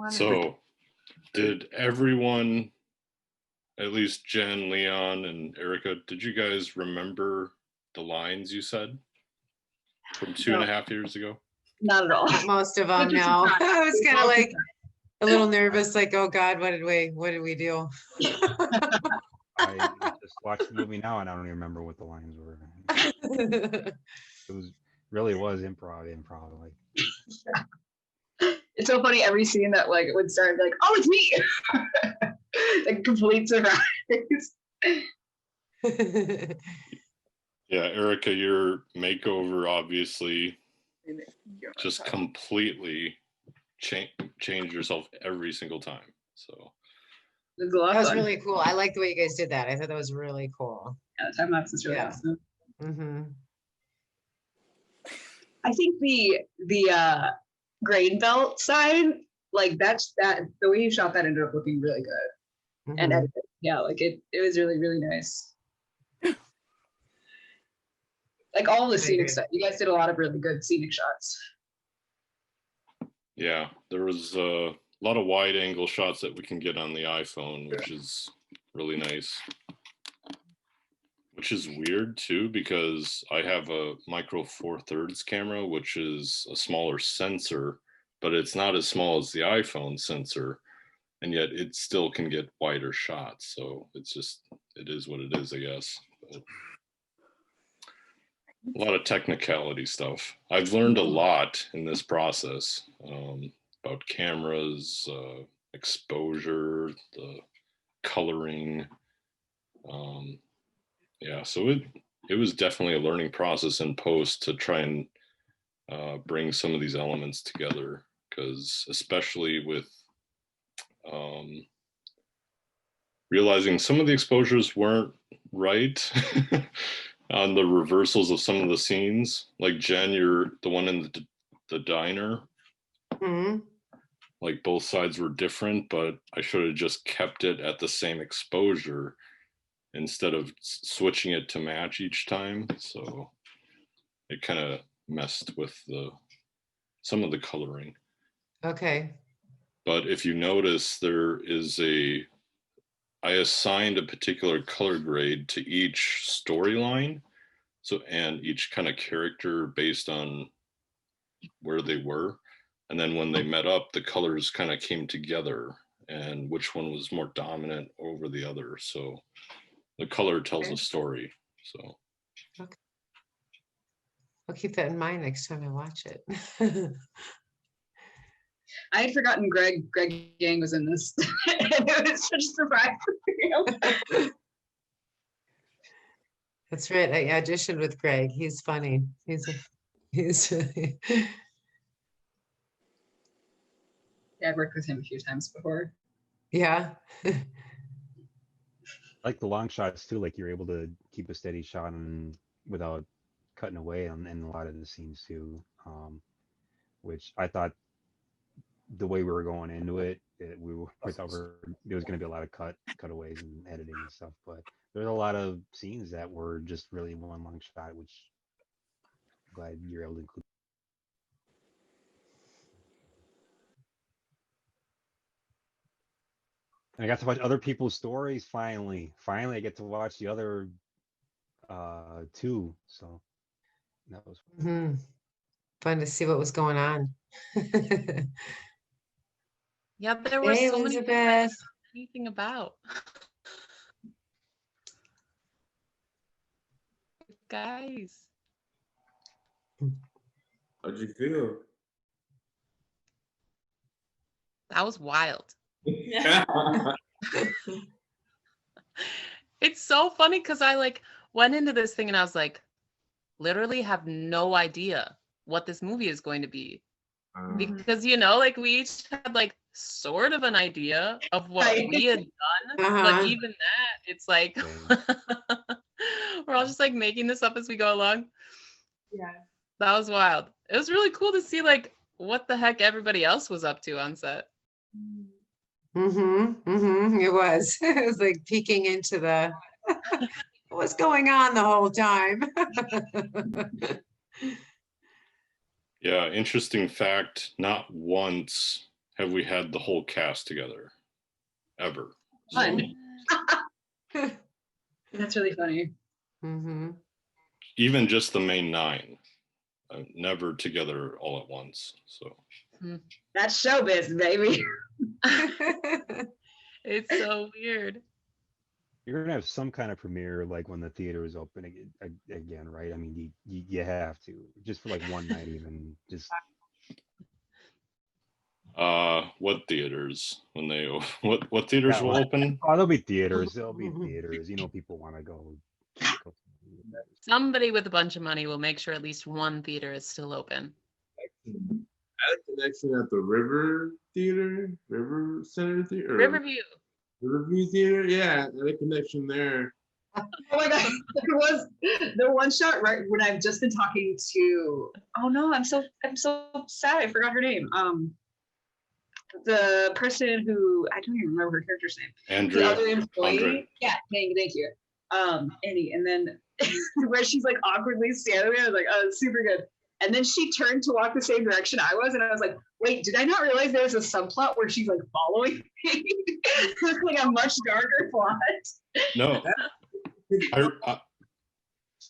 So, did everyone, at least Jen, Leon, and Erica, did you guys remember the lines you said from 2.5 years ago? Not at all. Not most of them, no. I was kind of like a little nervous, like, oh God, what did we do? I just watched the movie now and I don't even remember what the lines were. It was improv. Like, it's so funny, every scene that like would start and be like, oh, it's me. Like complete surprise. Yeah, Erica, your makeover obviously just completely changed yourself every single time. So It was a lot of That was fun. really cool. I like the way you guys did that. I thought that was really cool. Yeah, the time lapse is really Yeah. awesome. Mm-hmm. I think the grain belt sign, like that the way you shot that ended up looking really good. Mm-hmm. And edited. Yeah, like it was really, really nice. Like all the scenic stuff. You guys did a lot of really good scenic shots. yeah, there was a lot of wide angle shots that we can get on the iPhone, which is really nice. Which is weird too, because I have a Micro Four Thirds camera, which is a smaller sensor, but it's not as small as the iPhone sensor, and yet it still can get wider shots. So it is what it is, I guess. But a lot of technicality stuff. I've learned a lot in this process about cameras, exposure, the coloring. Yeah, so it was definitely a learning process in post to try and bring some of these elements together, because especially with realizing some of the exposures weren't right on the reversals of some of the scenes. Like Jen, you're the one in the diner. Mm-hmm. Like both sides were different, but I should have just kept it at the same exposure instead of switching it to match each time. So it kind of messed with some of the coloring. Okay. But if you notice, I assigned a particular color grade to each storyline, and each kind of character based on where they were. And then when they met up, the colors kind of came together and which one was more dominant over the other. So the color tells a story. So Okay. I'll keep that in mind next time I watch it. I had forgotten Greg Yang was in this. It was such a surprise for me. That's right. I auditioned with Greg. He's funny. He's Yeah, I've worked with him a few times before. yeah. I like the long shots too, like you're able to keep a steady shot and without cutting away in a lot of the scenes too, which I thought the way we were going into it, we thought there was going to be a lot of cutaways and editing and stuff, but there's a lot of scenes that were just really one long shot, which I'm glad you're able to include. And I got to watch other people's stories finally. Finally, I get to watch the other two. So that was Fun to see what was going on. Yeah, there were Hey, so Elizabeth. many anything about. Guys. How'd you feel? That was wild. It's so funny because I like went into this thing and I was like, literally have no idea what this movie is going to be. Because like we each had like sort of an idea of what we had done, but even that, it's like we're all just like making this up as we go along. Yeah, that was wild. It was really cool to see like what the heck everybody else was up to on set. It was. It was like peeking into the what's going on the whole time. yeah, interesting fact, not once have we had the whole cast together ever. So, Fun. That's really funny. Mm-hmm. even just the main 9, never together all at once. So That's showbiz, baby. It's so weird. You're gonna have some kind of premiere like when the theater is open again, right? I mean, you have to just for like one night, even just. what theaters when they what theaters Yeah, will well, open? Oh, there'll be theaters. There'll be theaters. You know, people want to go. Somebody with a bunch of money will make sure at least one theater is still open. I had a connection at the River Theater, River Center Theater, Riverview. Riverview Theater. Yeah, I had a connection there. Oh my god, there was the one shot right when I've just been talking to. Oh no, I'm so sad. I forgot her name. The person who I don't even remember her character's name. The Andrea, other employee. Andre. Yeah, thank you. Annie, and then where she's like awkwardly standing there, I was like, oh, it's super good. And then she turned to walk the same direction I was, and I was like, wait, did I not realize there was a subplot where she's like following me? It's like a much darker plot. No,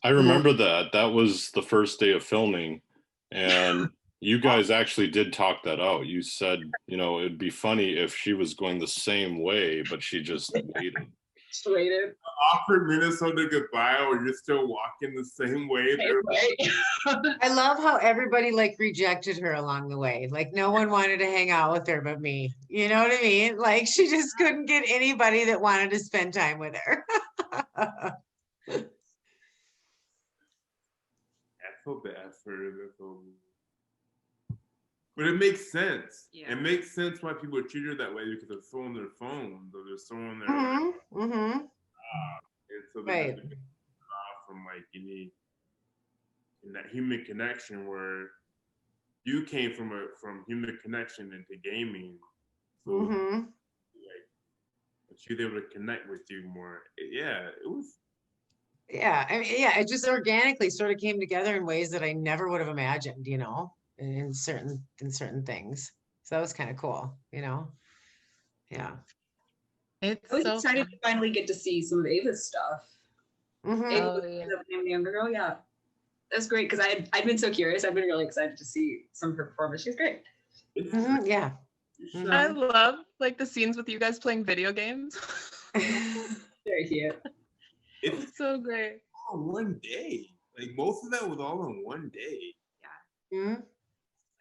I remember that. That was the first day of filming, and you guys actually did talk that out. You said, it'd be funny if she was going the same way, but she just waited. Just waited. Awkward Minnesota goodbye, where you're still walking the same way. I love how everybody like rejected her along the way. Like no one wanted to hang out with her but me. You know what I mean? Like she just couldn't get anybody that wanted to spend time with her. I feel bad for her. But it makes sense. Yeah. It makes sense why people treat her that way because they're so on their phones or they're so on their. Mm-hmm. And so Right. they have to get off from like in that human connection where you came from human connection into gaming. So Mm-hmm. like, but she was able to connect with you more. It was. Yeah, I mean, yeah, it just organically sort of came together in ways that I never would have imagined, in certain things. So that was kind of cool, Yeah. It's I was so excited fun. to finally get to see some of Ava's stuff. Mhm. Ava Oh, was yeah. the younger girl, yeah. That's great because I'd been so curious. I've been really excited to see some of her performance. She's great. Mhm, yeah. I love like the scenes with you guys playing video games. Very cute. It's It's so great. all in one day. Like most of that was all in one day. Mhm.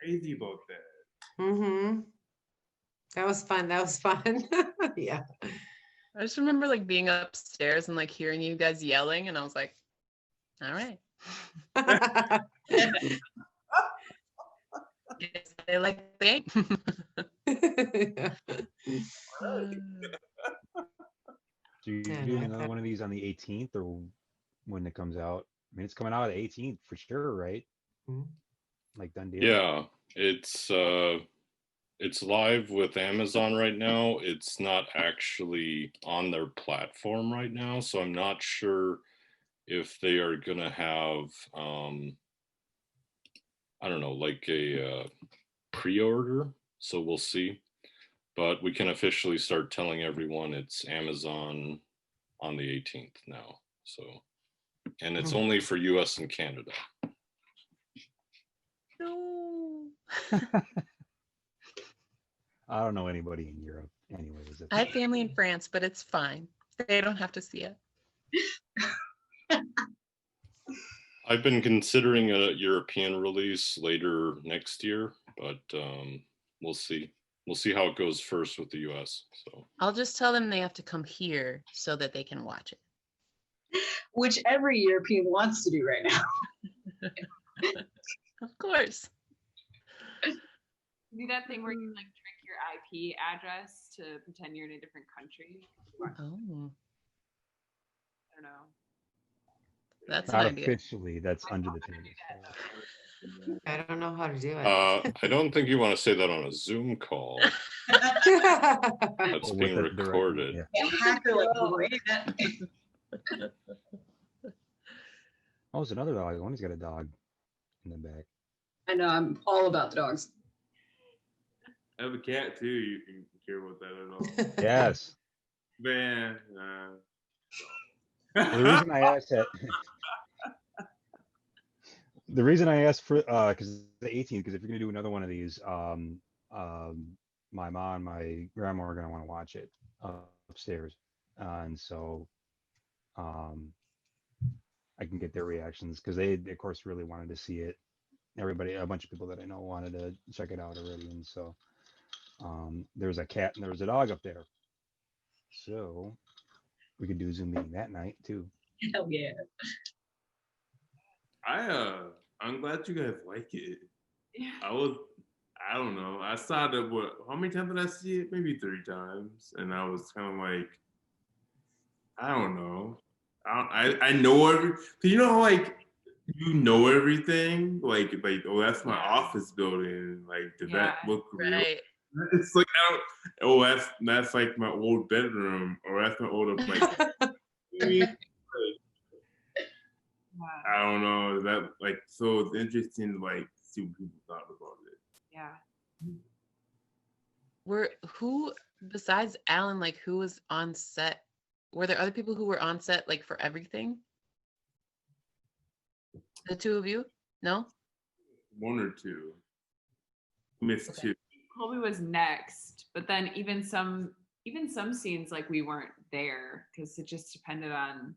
Crazy about that. Mm-hmm. That was fun. Yeah. I just remember like being upstairs and like hearing you guys yelling, and I was like, all right. Guess I like the game. So you're Yeah, doing no, another one of these on the 18th, or when it comes out? I mean, it's coming out on the 18th for sure, right? Mhm. Like done deal. Yeah, it's live with Amazon right now. It's not actually on their platform right now, so I'm not sure if they are gonna have I don't know, like a pre-order. So we'll see. But we can officially start telling everyone it's Amazon on the 18th now. So, and it's only for US and Canada. No. I don't know anybody in Europe, anyways. I have family in France, but it's fine. They don't have to see it. I've been considering a European release later next year, but we'll see. We'll see how it goes first with the US. So I'll just tell them they have to come here so that they can watch it. Which every European wants to do right now. Of course. Do that thing where you like trick your IP address to pretend you're in a different country. Oh, I don't know. that's an Not idea. officially, that's under the table. I don't know how to do it. I don't think you want to say that on a Zoom call. That's Or being with a direct- recorded. yeah. Yeah, hacker like great. Oh, it's another dog. One has got a dog in the back. I know, I'm all about the dogs. I have a cat too. You can care about that at all. Yes. Man. Well, the reason I asked that, the reason I asked for, because the 18th, because if you're gonna do another one of these, my mom, my grandma are gonna want to watch it upstairs, and so, I can get their reactions because they, of course, really wanted to see it. Everybody, a bunch of people that I know wanted to check it out already, and so, there's a cat and there's a dog up there, so we could do a Zoom meeting that night too. Hell yeah. I'm glad you guys like it. Yeah. I don't know. I saw it, how many times did I see it? Maybe 3 times. And I was kind of like, I don't know. I know you know, like, you know everything. Like, oh, that's my office building. Like, did that look real? Right. It's like, that's like my old bedroom, or that's my old, like, I don't know. That, like, so it's interesting to, like, see what people thought about it. Yeah. Who besides Alan, like who was on set? Were there other people who were on set like for everything? The two of you? No? 1 or 2. Missed Okay. 2. Colby was next, but then even some scenes like we weren't there because it just depended on,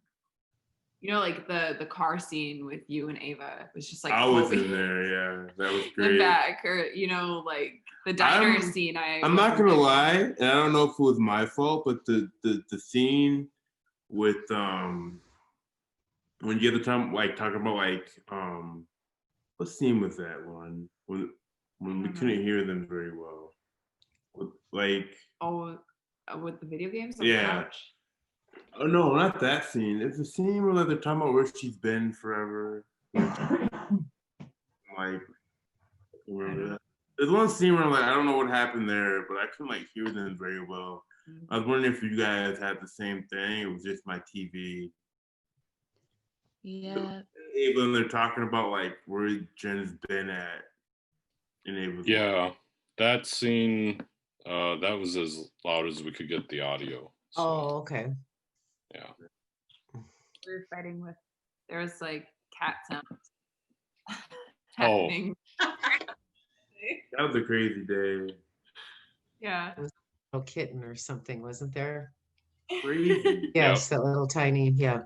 you know, like the car scene with you and Ava. It was just like I was Colby in there, yeah. That was in great. the back, or you know, like the diner scene. I'm not gonna lie, and I don't know if it was my fault, but the scene with when you get the time, like talking about like what scene was that one when we couldn't hear them very well, like with the video games on the yeah. couch? Oh no, not that scene. It's a scene where like they're talking about where she's been forever. Like, remember that? There's one scene where I'm like, I don't know what happened there, but I couldn't like hear them very well. I was wondering if you guys had the same thing. It was just my TV. Yeah. When they're talking about like where Jen's been at, and it was Yeah, that scene, that was as loud as we could get the audio. So, Oh, okay. yeah. We were fighting with. There was like cat sounds Oh. happening. that was a crazy day. Yeah. A kitten or something, wasn't there? Crazy. Yes, that little tiny. Yeah,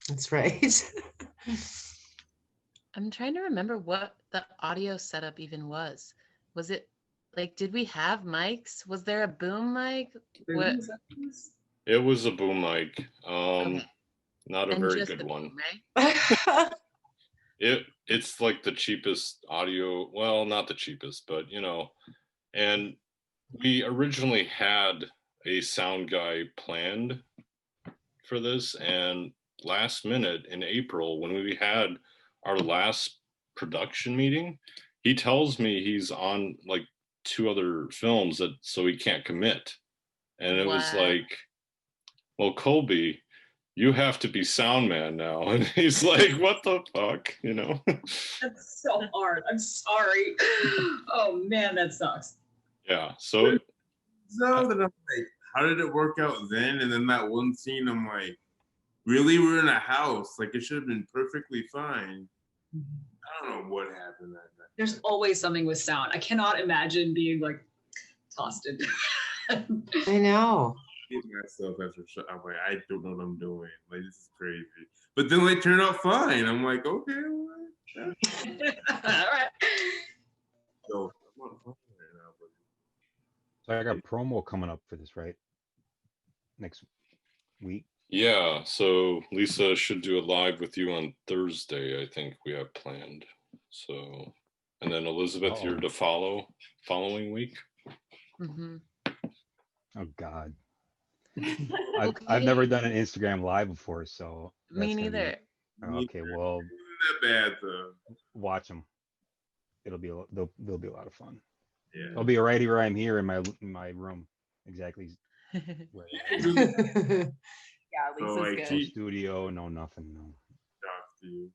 that's right. I'm trying to remember what the audio setup even was. Was it like, did we have mics? Was there a boom mic? What? It was a boom mic. Okay. Not a And very just good the one. boom, right? It's like the cheapest audio. Well, not the cheapest, but you know. And we originally had a sound guy planned for this, and last minute in April, when we had our last production meeting, he tells me he's on like 2 other films so he can't commit. And it was Wow. like, well, Colby, you have to be sound man now. And he's like, what the fuck, you know? That's so hard. I'm sorry. Oh man, that sucks. Yeah. So So that I'm like, how did it work out then? And then that one scene, I'm like, really? We're in a house. Like it should have been perfectly fine. I don't know what happened that night. There's always something with sound. I cannot imagine being like tossed in. I know. Get myself after I'm like, I don't know what I'm doing. Like this is crazy. But then they turned out fine. I'm like, okay, all right. All right. So I'm on fire right now, but So I got a promo coming up for this, right? Next week. yeah, so Lisa should do a live with you on Thursday, I think we have planned. So, and then Elizabeth, you're to following week. Mhm. Oh God. I've never done an Instagram live before, so Me that's gonna be- neither. okay, well, not that bad though. watch them. It'll be they'll be a lot of fun. Yeah. I'll be right where I'm here in my room, exactly where Yeah, Lisa's like, good. no studio, no nothing, no. Talk to you.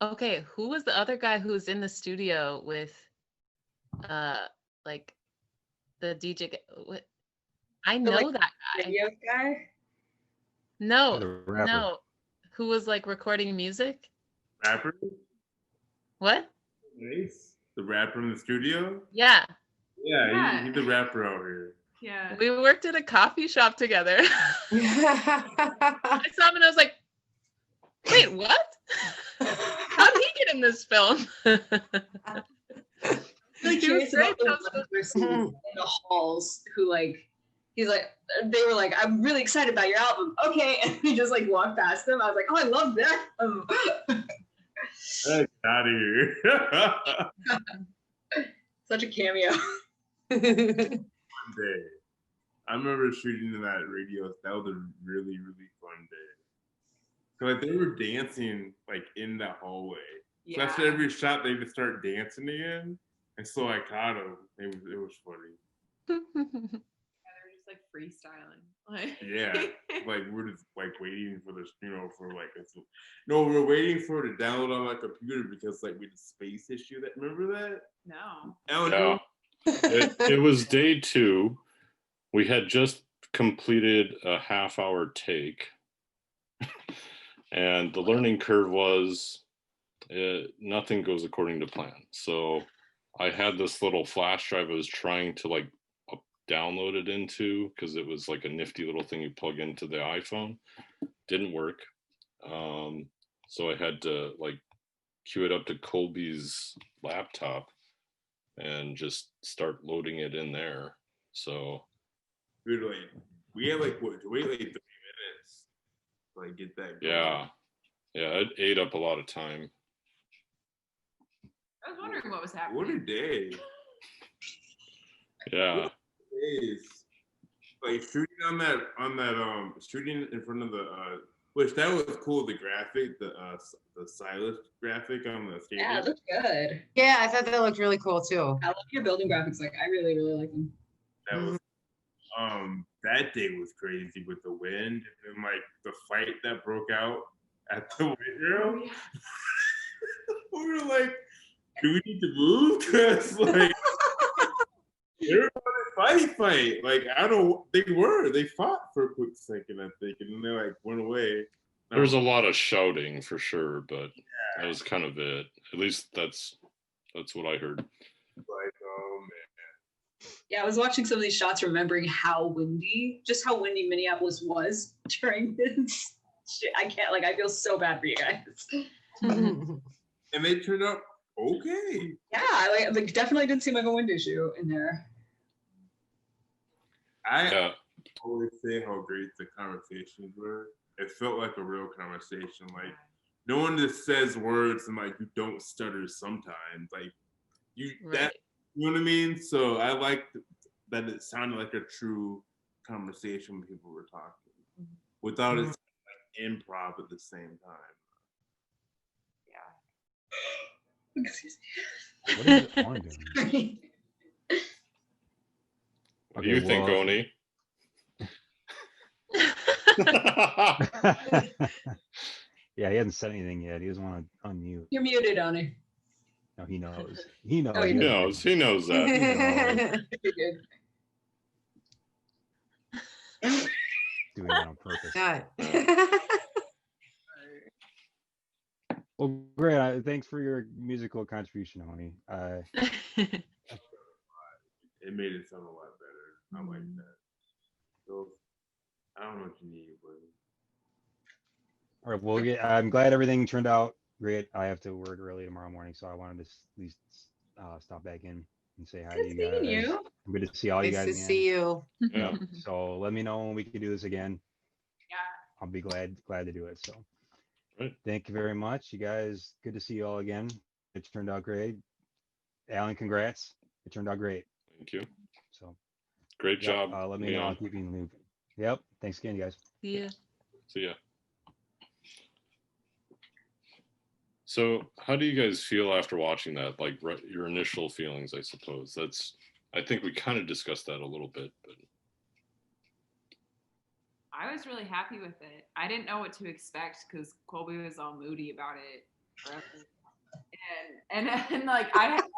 Okay, who was the other guy who was in the studio with like the DJ. I The, know like, that guy. video guy. No, The rapper. no. Who was like recording music? Rapper? What? Nice. The rapper in the studio? Yeah. Yeah, Yeah. he's the rapper out here. Yeah. We worked at a coffee shop together. I saw him and I was like, wait, what? How did he get in this film? Really He was curious great. about the That was ones I've seen in the halls who like he's like they were like, I'm really excited about your album. Okay, and he just like walked past them. I was like, oh, I love that. Get out of here. Such a cameo. One day. I remember shooting in that radio. That was a really, really fun day. So like they were dancing like in that hallway. So Yeah. after every shot, they would start dancing again. And so I caught them. It was funny. Yeah, they're just like freestyling. Like, Yeah, like we're just like waiting for this, for like no, we're waiting for it to download on my computer because like we had a space issue. That remember that? no. Oh, Yeah. It was day 2. We had just completed a half-hour take, and the learning curve was nothing goes according to plan. So I had this little flash drive I was trying to like download it into because it was like a nifty little thing you plug into the iPhone. Didn't work. So I had to like queue it up to Colby's laptop and just start loading it in there. So we had like what to wait like 30 minutes to like get that going. yeah, it ate up a lot of time. I was wondering what was happening. What a day. Yeah. Days. Like shooting on that shooting in front of the which that was cool, the graphic, the Silas graphic on the stadium. Yeah, it looked good. Yeah, I thought that looked really cool too. I love your building graphics. Like I really, really like them. That was that day was crazy with the wind and like the fight that broke out at the window. We were like, do we need to move? Because like everybody fight. Like they fought for a quick second, I think, and then they like went away. There was a lot of shouting for sure, but that was kind of it. At least that's what I heard. Like, oh man. Yeah, I was watching some of these shots, remembering how windy Minneapolis was during this shit. I can't, like, I feel so bad for you guys. And they turned out okay. Yeah, I like definitely didn't seem like a wind issue in there. I always say how great the conversations were. It felt like a real conversation. Like no one just says words and like you don't stutter sometimes. Like you Right. you know what I mean? So I liked that it sounded like a true conversation when people were talking without it sounding like improv at the same time. Yeah. Excuse What is it on doing? me. What do you think, well- Oni? Yeah, he hasn't said anything yet. He doesn't want to unmute. You're muted, Oni. No, he knows. He knows. Oh, he He knows. He knows that. You're good. Doing it on purpose. Not. Well, great. Thanks for your musical contribution, Oni. It made it sound a lot better. I like that. So I don't know what you need, but All right. Well, I'm glad everything turned out great. I have to work early tomorrow morning, so I wanted to at least stop back in and say hi Good to you guys. seeing you. I'm good to see all you Nice guys to again. see you. Yeah. So let me know when we can do this again. Yeah. I'll be glad to do it. So Right. thank you very much. You guys, good to see you all again. It turned out great. Alan, congrats. It turned out great. Thank you. So Great yep, job. let me know. Leon. I'll keep you in the loop. Yep. Thanks again, you guys. Yeah. See ya. So, how do you guys feel after watching that? Like your initial feelings, I suppose. I think we kind of discussed that a little bit, but I was really happy with it. I didn't know what to expect because Colby was all moody about it forever. And like I hadn't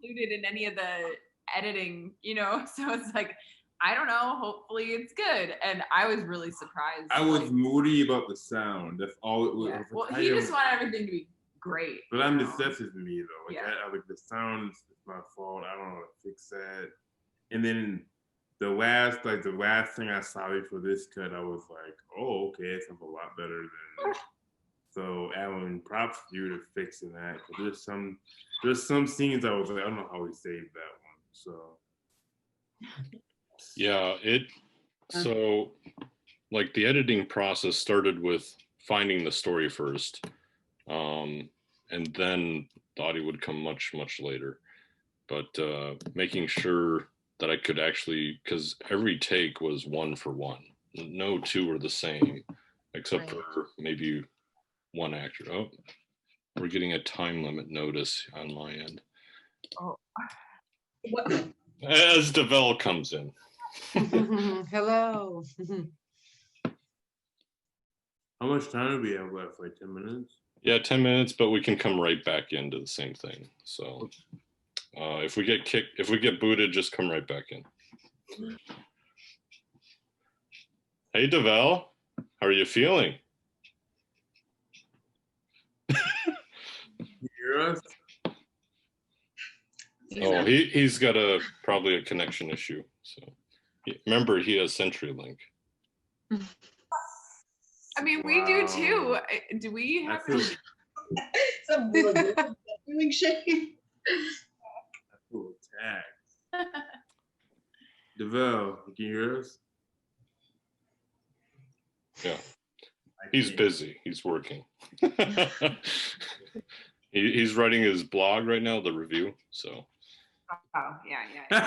included in any of the editing, you know, so it's like, I don't know, hopefully it's good. And I was really surprised. I was like, moody about the sound. That's all it was. yeah. I was Well, like, he I just am- wanted everything to be great. But I'm just, that's just me though. Like, Yeah. I like the sound is my fault. I don't know how to fix that. And then the last thing I saw before this cut, I was like, oh, okay, it sounds a lot better than. So Alan, props to you to fixing that. 'Cause there's some scenes I was like, I don't know how we saved that one. So. Yeah, so like the editing process started with finding the story first. And then the audio would come much, much later. But making sure that I could actually, because every take was 1 for 1. No two were the same, except Right. for maybe one actor. Oh, we're getting a time limit notice on my end. Oh. What? As DeVell comes in. Hello. How much time do we have left? Like 10 minutes? Yeah, 10 minutes, but we can come right back into the same thing. So if we get booted, just come right back in. Hey, DeVell, how are you feeling? You hear us? Oh, he's got probably a connection issue. So remember, he has CenturyLink. I mean, we do too. Do we I have feel, Some doing shit. I feel attacked. DeVell, can you hear us? Yeah, I he's can't. busy. He's working. He's writing his blog right now, the review. So Oh, yeah.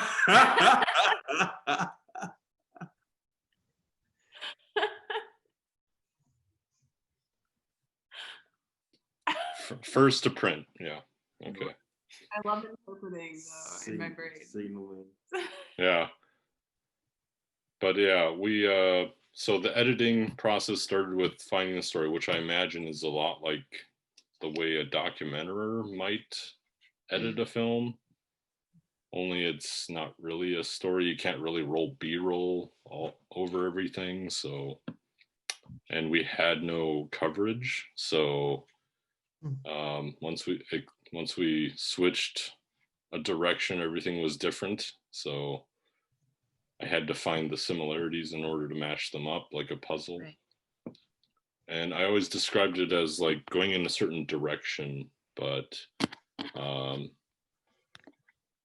first to print. Yeah. Okay. I love interpreting though in my brain. Signaling. Yeah. But yeah, so the editing process started with finding the story, which I imagine is a lot like the way a documenter might edit a film. Only it's not really a story. You can't really roll B-roll all over everything. So, and we had no coverage. So once we switched a direction, everything was different. So I had to find the similarities in order to match them up like a puzzle. Right. And I always described it as like going in a certain direction, but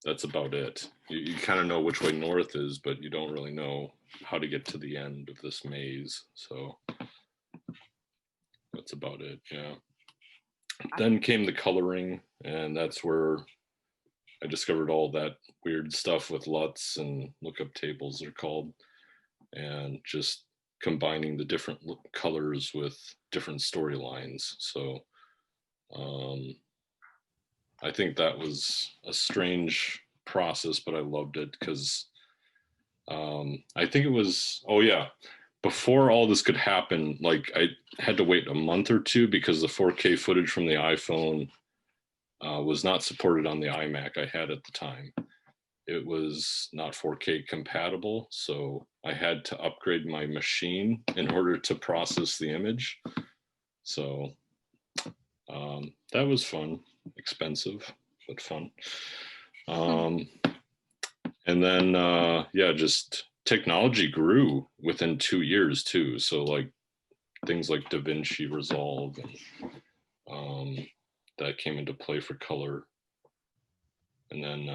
that's about it. You kind of know which way north is, but you don't really know how to get to the end of this maze. So that's about it. Yeah. Then came the coloring, and that's where I discovered all that weird stuff with LUTs and lookup tables they're called, and just combining the different colors with different storylines. So I think that was a strange process, but I loved it because I think it was, oh yeah, before all this could happen, like I had to wait a month or two because the 4K footage from the iPhone was not supported on the iMac I had at the time. It was not 4K compatible, so I had to upgrade my machine in order to process the image. So that was fun, expensive, but fun. And then, yeah, just technology grew within 2 years too. So like things like DaVinci Resolve and that came into play for color. And then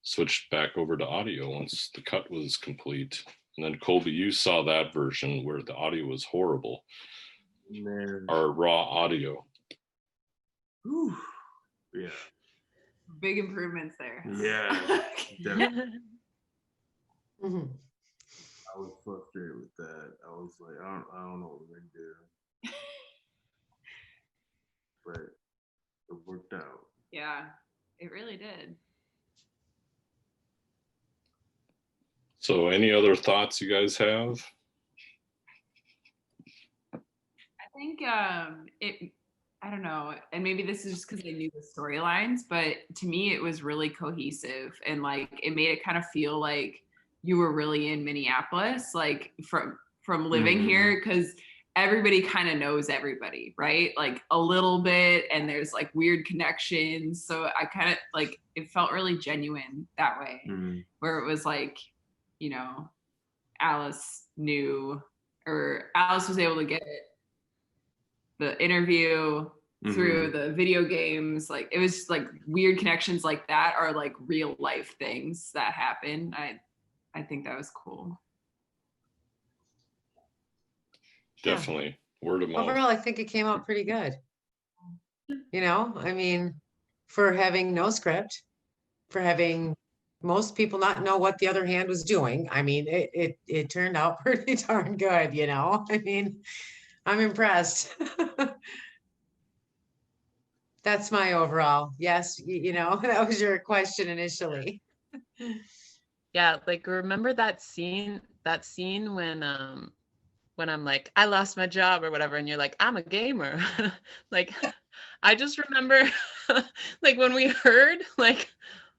switched back over to audio once the cut was complete. And then Colby, you saw that version where the audio was horrible. Man. Our raw audio. Whew. Yeah. Big improvements there. Yeah. Definitely. Mhm. I was frustrated with that. I was like, I don't know what we're gonna do. But it worked out. Yeah, it really did. So any other thoughts you guys have? I think I don't know, and maybe this is just because I knew the storylines, but to me it was really cohesive and like it made it kind of feel like you were really in Minneapolis, like from living here, because everybody kind of knows everybody, right? Like a little bit, and there's like weird connections. So I kind of like it felt really genuine that way, where it was like, you know, Alice knew, or Alice was able to get the interview through the video games. Like it was just like weird connections like that are like real life things that happen. I think that was cool. Definitely. Word of mouth. Overall, I think it came out pretty good. You know, I mean, for having no script, for having most people not know what the other hand was doing. I mean, it turned out pretty darn good, you know? I mean, I'm impressed. That's my overall. Yes, you know, that was your question initially. Yeah, like remember that scene when I'm like, I lost my job or whatever, and you're like, I'm a gamer. Like, I just remember like when we heard like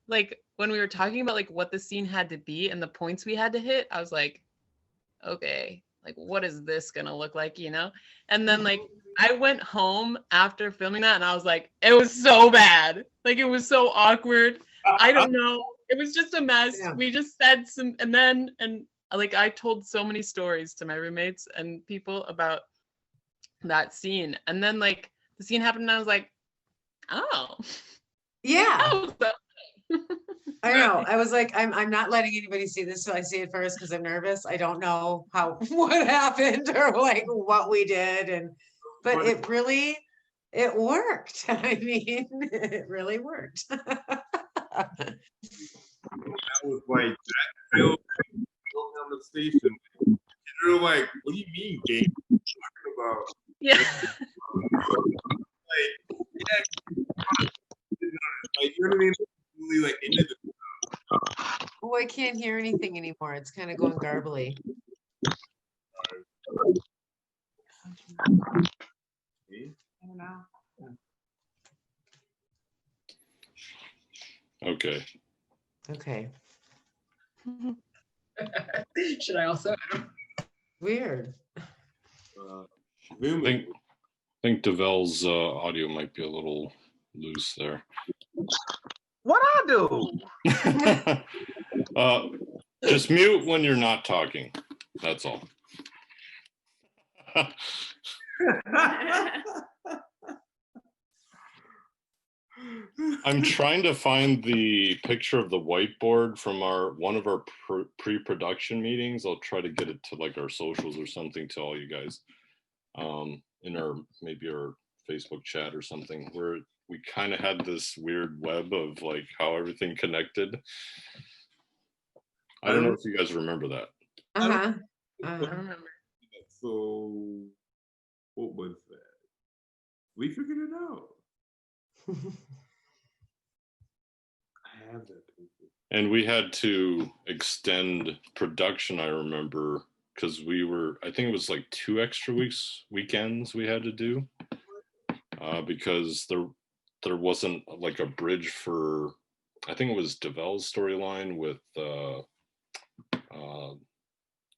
when we were talking about like what the scene had to be and the points we had to hit, I was like, okay, like what is this gonna look like, you know? And then like I went home after filming that and I was like, it was so bad. Like it was so awkward. I don't know. It was just a mess. Yeah. We just said some and like I told so many stories to my roommates and people about that scene. And then like the scene happened and I was like, oh. Yeah. Oh, so I know. I was like, I'm not letting anybody see this till I see it first because I'm nervous. I don't know what happened or like what we did. But it worked. I mean, it really worked. That was like that film on the station. You're like, what do you mean game? What are you talking about? yeah. Like, yeah, like you know what I mean? Really like into the Oh, I can't hear anything anymore. It's kind of going garbly. I don't know. Okay. Okay. Should I also? Weird. I think DeVel's audio might be a little loose there. What I do? Just mute when you're not talking. That's all. I'm trying to find the picture of the whiteboard from one of our pre-production meetings. I'll try to get it to like our socials or something to all you guys, in our maybe our Facebook chat or something, where we kind of had this weird web of like how everything connected. I don't know if you guys remember that. Uh-huh. I remember. So what was that? We figured it out. I have that picture. And we had to extend production, I remember, because I think it was like 2 extra weekends we had to do, because there wasn't like a bridge for, I think it was DeVel's storyline with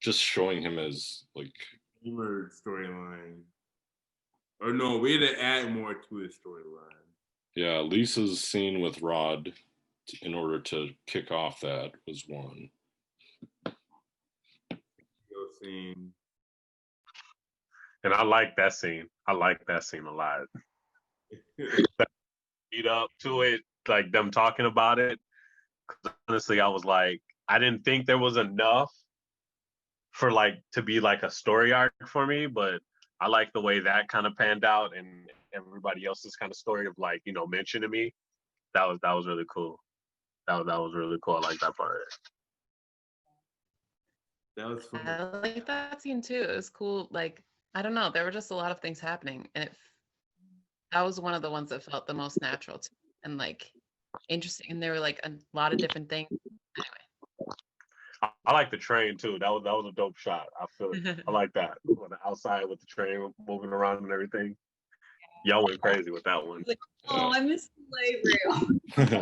just showing him as like storyline. Or no, we had to add more to his storyline. Yeah, Lisa's scene with Rod, in order to kick off that, was one. Scene. And I like that scene. I like that scene a lot. Lead up to it, like them talking about it. 'Cause honestly, I was like, I didn't think there was enough for like to be like a story arc for me, but I like the way that kind of panned out and everybody else's kind of story of like, you know, mentioning me. That was really cool. That was really cool. I like that part. That was fun. I like that scene too. It was cool. Like, I don't know, there were just a lot of things happening, and that was one of the ones that felt the most natural to me and like interesting. And there were like a lot of different things. Anyway. I like the train too. That was a dope shot. I feel it. I like that. On the outside with the train moving around and everything. Y'all went crazy with that one. Oh, I miss the light rail.